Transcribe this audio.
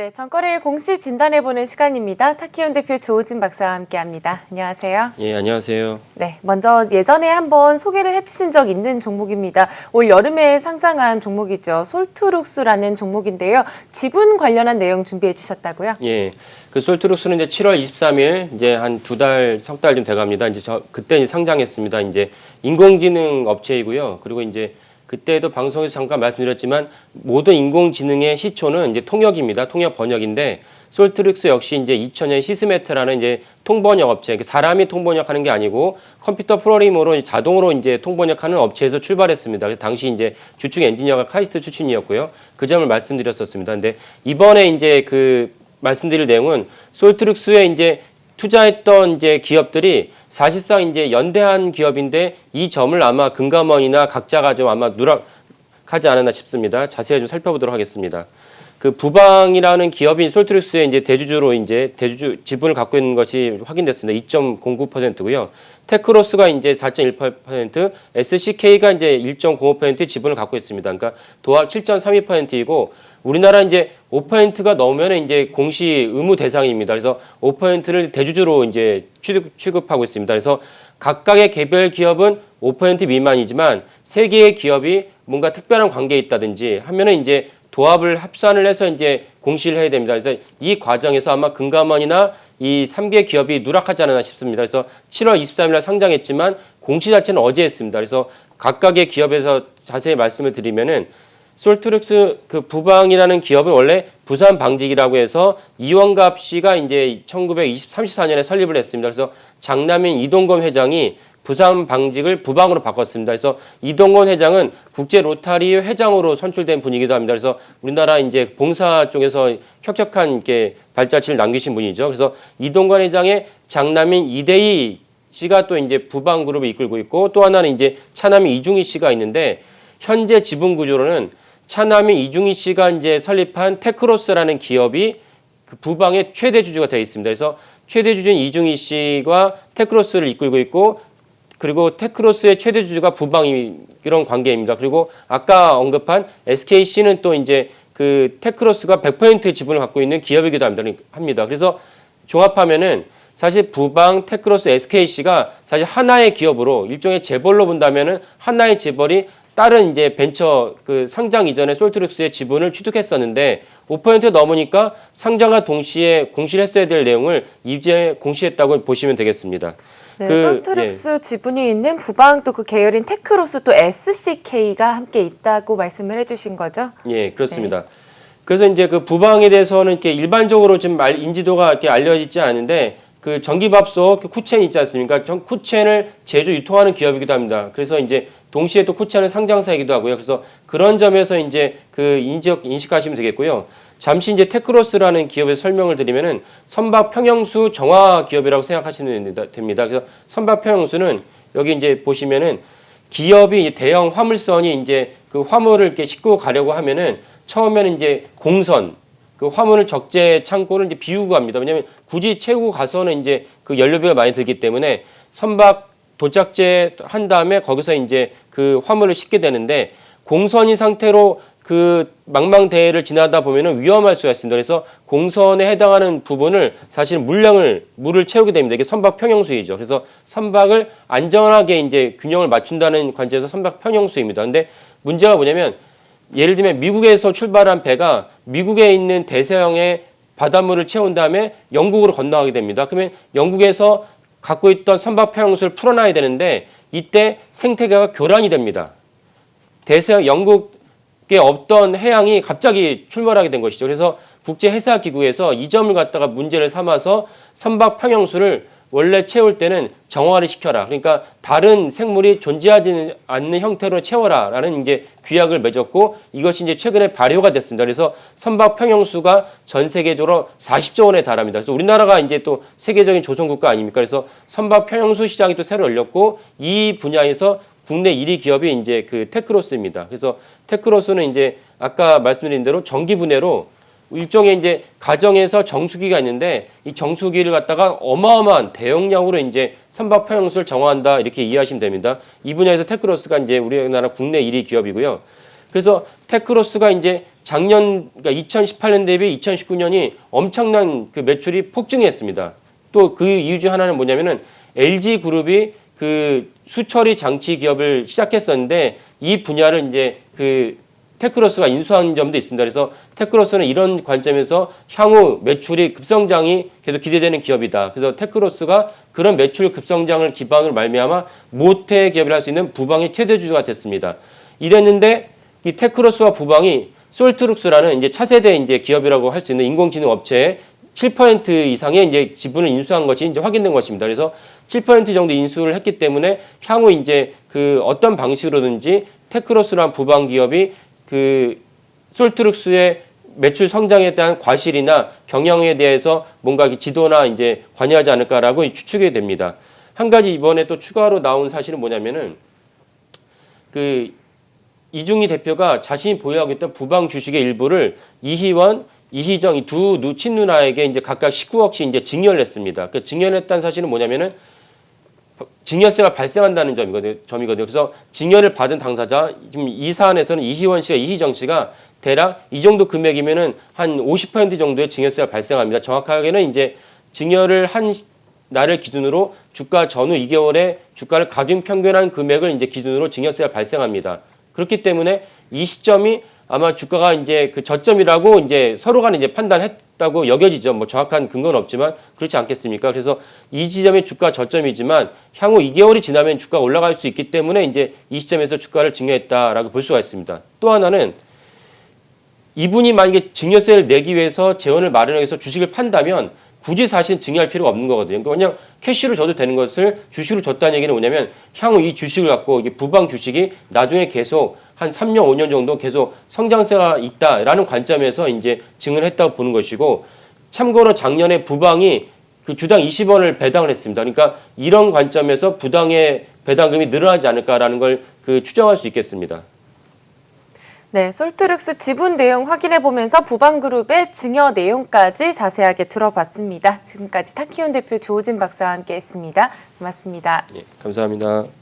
네, 정거래일 공시 진단해보는 시간입니다. 타키온 대표 조우진 박사와 함께합니다. 안녕하세요. 예, 안녕하세요. 네, 먼저 예전에 한번 소개를 해주신 적 있는 종목입니다. 올 여름에 상장한 종목이죠. 솔트룩스라는 종목인데요. 지분 관련한 내용 준비해 주셨다고요? 예, 그 솔트룩스는 이제 7월 23일 이제 한 석 달 좀 돼갑니다. 이제 그때 상장했습니다. 이제 인공지능 업체이고요. 그리고 이제 그때도 방송에서 잠깐 말씀드렸지만 모든 인공지능의 시초는 이제 통역입니다. 통역 번역인데 솔트룩스 역시 이제 2000년 시스메트라는 이제 통번역 업체, 사람이 통번역하는 게 아니고 컴퓨터 프로그램으로 자동으로 이제 통번역하는 업체에서 출발했습니다. 그래서 당시 이제 주축 엔지니어가 카이스트 출신이었고요. 그 점을 말씀드렸었습니다. 근데 이번에 이제 그 말씀드릴 내용은 솔트룩스에 이제 투자했던 이제 기업들이 사실상 이제 연대한 기업인데 이 점을 아마 금감원이나 각자가 좀 아마 누락하지 않았나 싶습니다. 자세히 좀 살펴보도록 하겠습니다. 그 부방이라는 기업이 솔트룩스의 이제 대주주로 이제 지분을 갖고 있는 것이 확인됐습니다. 2.09%고요. 테크로스가 이제 4.18%, SCK가 이제 1.05% 지분을 갖고 있습니다. 그러니까 도합 7.32%이고 우리나라 이제 5%가 넘으면 이제 공시 의무 대상입니다. 그래서 5%를 대주주로 이제 취급하고 있습니다. 그래서 각각의 개별 기업은 5% 미만이지만 세 개의 기업이 뭔가 특별한 관계에 있다든지 하면은 이제 도합을 합산을 해서 이제 공시를 해야 됩니다. 그래서 이 과정에서 아마 금감원이나 이 3개 기업이 누락하지 않았나 싶습니다. 그래서 7월 23일 날 상장했지만 공시 자체는 어제 했습니다. 그래서 각각의 기업에서 자세히 말씀을 드리면은 솔트룩스 그 부방이라는 기업은 원래 부산방직이라고 해서 이원갑 씨가 이제 1934년에 설립을 했습니다. 그래서 장남인 이동건 회장이 부산방직을 부방으로 바꿨습니다. 그래서 이동건 회장은 국제 로타리 회장으로 선출된 분이기도 합니다. 그래서 우리나라 이제 봉사 쪽에서 혁혁한 이렇게 발자취를 남기신 분이죠. 그래서 이동건 회장의 장남인 이대희 씨가 또 이제 부방그룹을 이끌고 있고 또 하나는 이제 차남인 이중희 씨가 있는데 현재 지분 구조로는 차남인 이중희 씨가 이제 설립한 테크로스라는 기업이 그 부방의 최대 주주가 되어 있습니다. 그래서 최대 주주인 이중희 씨가 테크로스를 이끌고 있고 그리고 테크로스의 최대 주주가 부방이 이런 관계입니다. 그리고 아까 언급한 SKC는 또 이제 그 테크로스가 100% 지분을 갖고 있는 기업이기도 합니다. 그래서 종합하면은 사실 부방, 테크로스, SKC가 사실 하나의 기업으로 일종의 재벌로 본다면은 하나의 재벌이 다른 이제 벤처 그 상장 이전에 솔트룩스의 지분을 취득했었는데 5% 넘으니까 상장과 동시에 공시를 했어야 될 내용을 이제 공시했다고 보시면 되겠습니다. 네, 솔트룩스 지분이 있는 부방 또 그 계열인 테크로스 또 SCK가 함께 있다고 말씀을 해주신 거죠? 예, 그렇습니다. 네. 그래서 이제 그 부방에 대해서는 이렇게 일반적으로 좀 인지도가 이렇게 알려지지 않은데 그 전기밥솥 쿠첸 있지 않습니까? 쿠첸을 제조 유통하는 기업이기도 합니다. 그래서 이제 동시에 또 쿠첸은 상장사이기도 하고요. 그래서 그런 점에서 이제 그 인식하시면 되겠고요. 잠시 이제 테크로스라는 기업의 설명을 드리면은 선박 평형수 정화 기업이라고 생각하시면 됩니다. 그래서 선박 평형수는 여기 이제 보시면은 기업이 대형 화물선이 이제 그 화물을 이렇게 싣고 가려고 하면은 처음에는 이제 공선 그 화물을 적재 창고를 이제 비우고 갑니다. 왜냐하면 굳이 채우고 가서는 이제 그 연료비가 많이 들기 때문에 선박 도착제 한 다음에 거기서 이제 그 화물을 싣게 되는데 공선인 상태로 그 망망대해를 지나다 보면은 위험할 수가 있습니다. 그래서 공선에 해당하는 부분을 사실 물을 채우게 됩니다. 이게 선박 평형수이죠. 그래서 선박을 안전하게 이제 균형을 맞춘다는 관점에서 선박 평형수입니다. 근데 문제가 뭐냐면 예를 들면 미국에서 출발한 배가 미국에 있는 대서양의 바닷물을 채운 다음에 영국으로 건너가게 됩니다. 그러면 영국에서 갖고 있던 선박 평형수를 풀어놔야 되는데 이때 생태계가 교란이 됩니다. 대서양 영국의 없던 해양이 갑자기 출몰하게 된 것이죠. 그래서 국제해사기구에서 이 점을 갖다가 문제를 삼아서 선박 평형수를 원래 채울 때는 정화를 시켜라. 그러니까 다른 생물이 존재하지 않는 형태로 채워라. 라는 이제 규약을 맺었고 이것이 이제 최근에 발효가 됐습니다. 그래서 선박 평형수가 전 세계적으로 40조 원에 달합니다. 그래서 우리나라가 이제 또 세계적인 조선국가 아닙니까? 그래서 선박 평형수 시장이 또 새로 열렸고 이 분야에서 국내 1위 기업이 이제 그 테크로스입니다. 그래서 테크로스는 이제 아까 말씀드린 대로 전기 분해로 일종의 이제 가정에서 정수기가 있는데 이 정수기를 갖다가 어마어마한 대용량으로 이제 선박 평형수를 정화한다 이렇게 이해하시면 됩니다. 이 분야에서 테크로스가 이제 우리나라 국내 1위 기업이고요. 그래서 테크로스가 이제 작년 그러니까 2018년 대비 2019년이 엄청난 그 매출이 폭증했습니다. 또 그 이유 중 하나는 뭐냐면은 LG 그룹이 그 수처리 장치 기업을 시작했었는데 이 분야를 이제 그 테크로스가 인수한 점도 있습니다. 그래서 테크로스는 이런 관점에서 향후 매출이 급성장이 계속 기대되는 기업이다. 그래서 테크로스가 그런 매출 급성장을 기반으로 말미암아 모태 기업을 할 수 있는 부방의 최대주주가 됐습니다. 이랬는데 이 테크로스와 부방이 솔트룩스라는 이제 차세대 이제 기업이라고 할 수 있는 인공지능 업체에 7% 이상의 이제 지분을 인수한 것이 이제 확인된 것입니다. 그래서 7% 정도 인수를 했기 때문에 향후 이제 그 어떤 방식으로든지 테크로스라는 부방 기업이 그 솔트룩스의 매출 성장에 대한 과실이나 경영에 대해서 뭔가 지도나 이제 관여하지 않을까라고 추측이 됩니다. 한 가지 이번에 또 추가로 나온 사실은 뭐냐면은 그 이중희 대표가 자신이 보유하고 있던 부방 주식의 일부를 이희원, 이희정 이 두 친누나에게 이제 각각 19억씩 이제 증여를 했습니다. 그 증여했다는 사실은 뭐냐면은 증여세가 발생한다는 점이거든요. 그래서 증여를 받은 당사자, 지금 이 사안에서는 이희원 씨와 이희정 씨가 대략 이 정도 금액이면은 한 50% 정도의 증여세가 발생합니다. 정확하게는 이제 증여를 한 날을 기준으로 주가 전후 2개월의 주가를 가중 평균한 금액을 이제 기준으로 증여세가 발생합니다. 그렇기 때문에 이 시점이 아마 주가가 이제 그 저점이라고 이제 서로 간에 이제 판단했다고 여겨지죠. 뭐 정확한 근거는 없지만 그렇지 않겠습니까? 그래서 이 지점이 주가 저점이지만 향후 2개월이 지나면 주가가 올라갈 수 있기 때문에 이제 이 시점에서 주가를 증여했다라고 볼 수가 있습니다. 또 하나는 이분이 만약에 증여세를 내기 위해서 재원을 마련하기 위해서 주식을 판다면 굳이 사실 증여할 필요가 없는 거거든요. 그러니까 그냥 캐시로 줘도 되는 것을 주식으로 줬다는 얘기는 뭐냐면 향후 이 주식을 갖고 이게 부방 주식이 나중에 계속 한 3년, 5년 정도 계속 성장세가 있다라는 관점에서 이제 증언을 했다고 보는 것이고 참고로 작년에 부방이 그 주당 20원을 배당을 했습니다. 그러니까 이런 관점에서 부당의 배당금이 늘어나지 않을까라는 걸 그 추정할 수 있겠습니다. 네, 솔트룩스 지분 내용 확인해보면서 부방그룹의 증여 내용까지 자세하게 들어봤습니다. 지금까지 타키온 대표 조우진 박사와 함께했습니다. 고맙습니다. 예, 감사합니다.